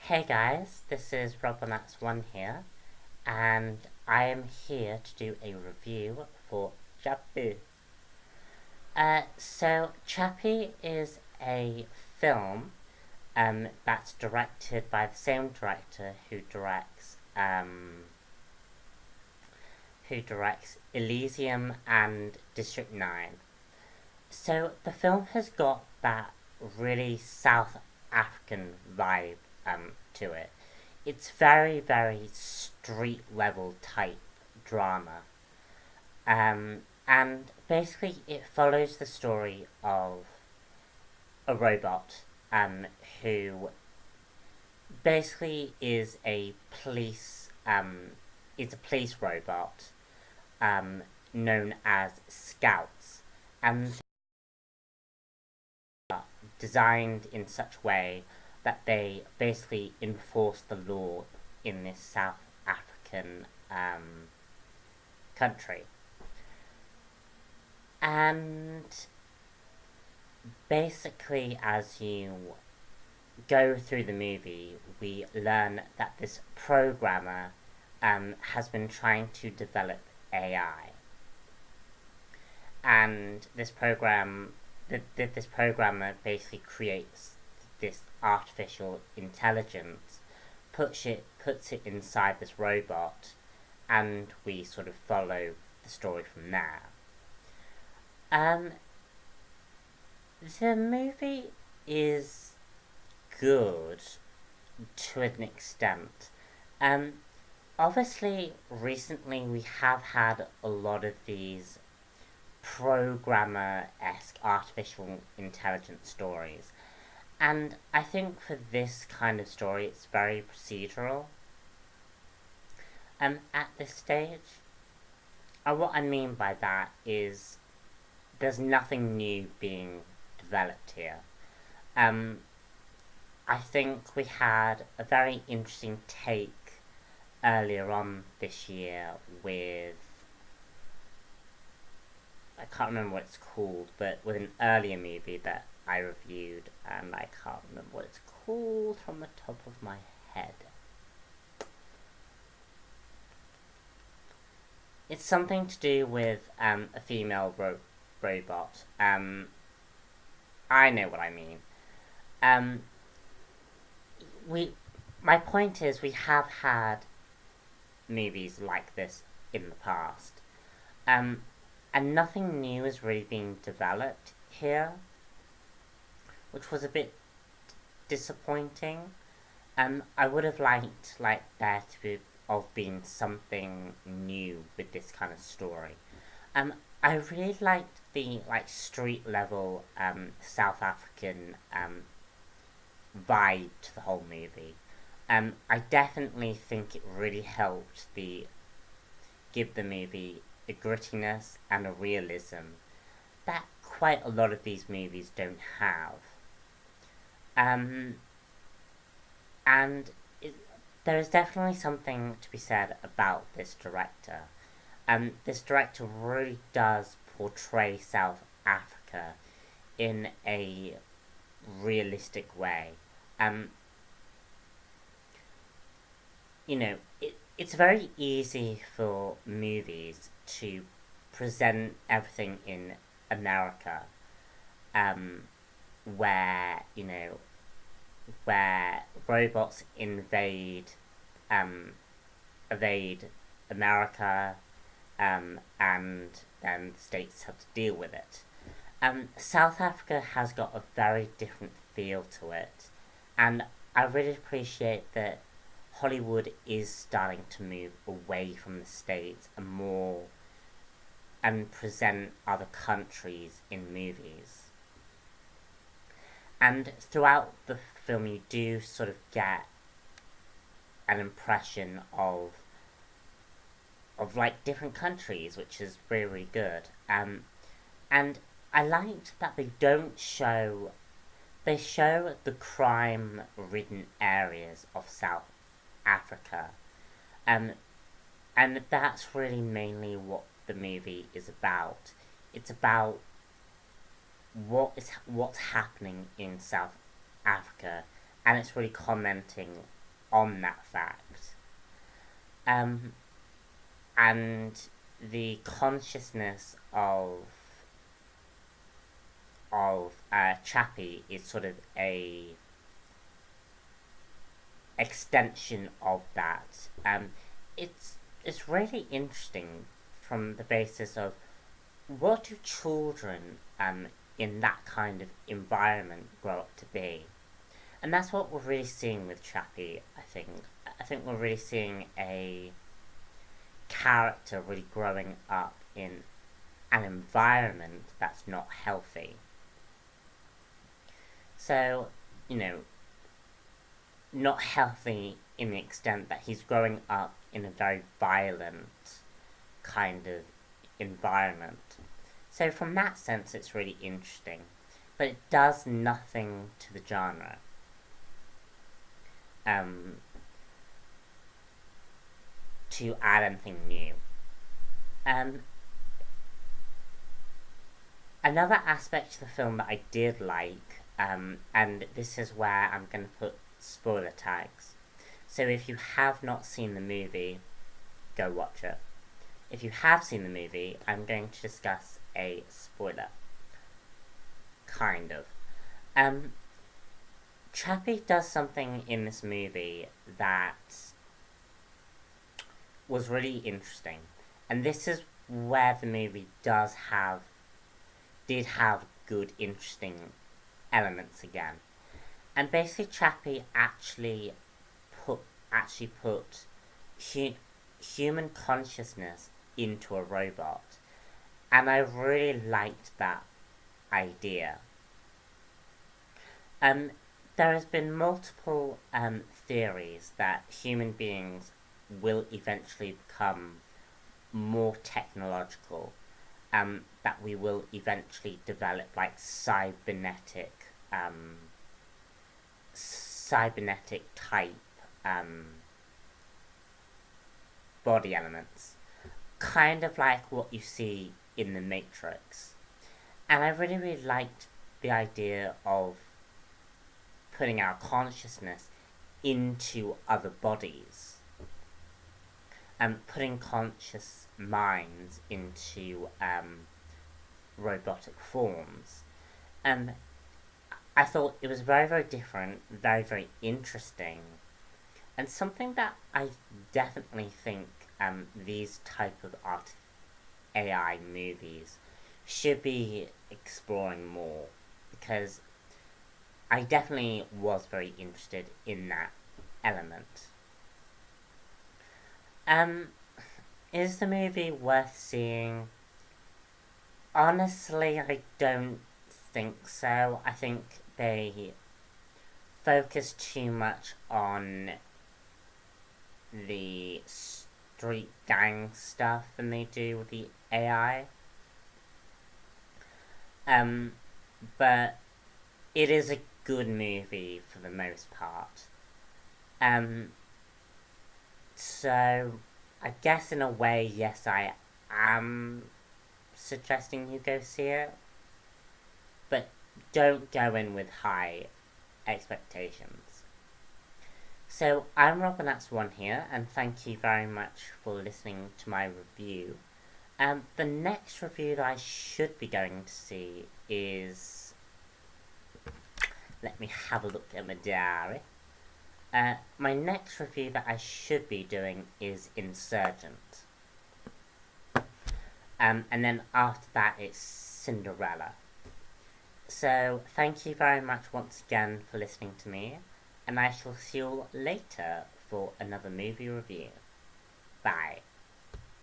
Hey guys, this is Robinax1 here, and I am here to do a review for Chappie. So Chappie is a film that's directed by the same director who directs Elysium and District 9. So the film has got that really South African vibe to it. It's very, very street level type drama. And basically it follows the story of a robot who basically is a police robot known as Scouts, and designed in such a way that they basically enforce the law in this South African country. And basically, as you go through the movie, we learn that this programmer has been trying to develop AI. And this programmer basically creates this artificial intelligence, puts it inside this robot, and we sort of follow the story from there. The movie is good to an extent. Obviously, recently we have had a lot of these programmer-esque artificial intelligence stories, and I think for this kind of story it's very procedural at this stage. What I mean by that is there's nothing new being developed here. I think we had a very interesting take earlier on this year with, I can't remember what it's called, but with an earlier movie that I reviewed, and I can't remember what it's called from the top of my head. It's something to do with a female robot. I know what I mean. My point is, we have had movies like this in the past. And nothing new is really being developed here, which was a bit disappointing. I would have liked there to have been something new with this kind of story. I really liked the street level South African vibe to the whole movie. I definitely think it really helped give the movie a grittiness and a realism that quite a lot of these movies don't have. And there is definitely something to be said about this director. This director really does portray South Africa in a realistic way. It's very easy for movies to present everything in America, where robots invade America, and then the states have to deal with it. South Africa has got a very different feel to it, and I really appreciate that Hollywood is starting to move away from the States and present other countries in movies. And throughout the film you do sort of get an impression of different countries, which is really, really good. And I liked that they show the crime-ridden areas of South Africa, and that's really mainly what the movie is about. It's about what's happening in South Africa, and it's really commenting on that fact. And the consciousness of Chappie is sort of a extension of that. It's really interesting from the basis of what do children in that kind of environment grow up to be, and that's what we're really seeing with Chappie. I think we're really seeing a character really growing up in an environment that's not healthy. So, not healthy in the extent that he's growing up in a very violent kind of environment. So from that sense, it's really interesting, but it does nothing to the genre. To add anything new. Another aspect of the film that I did like, and this is where I'm going to put spoiler tags. So if you have not seen the movie, go watch it. If you have seen the movie, I'm going to discuss a spoiler. Kind of. Chappie does something in this movie that was really interesting. And this is where the movie did have good, interesting elements again. And basically Chappie actually put human consciousness into a robot. And I really liked that idea. There has been multiple theories that human beings will eventually become more technological, that we will eventually develop like cybernetic type body elements, kind of like what you see in the Matrix. And I really, really liked the idea of putting our consciousness into other bodies, and putting conscious minds into robotic forms. And I thought it was very, very different, very, very interesting, and something that I definitely think these type of AI movies should be exploring more, because I definitely was very interested in that element. Is the movie worth seeing? Honestly, I don't think so. I think they focus too much on the street gang stuff than they do with the AI. But it is a good movie for the most part. So I guess in a way, yes, I am suggesting you go see it, but don't go in with high expectations. So I'm Robin, that's one here, and thank you very much for listening to my review. The next review that I should be going to see is... Let me have a look at my diary. My next review that I should be doing is Insurgent. And then after that it's Cinderella. So thank you very much once again for listening to me, and I shall see you all later for another movie review. Bye.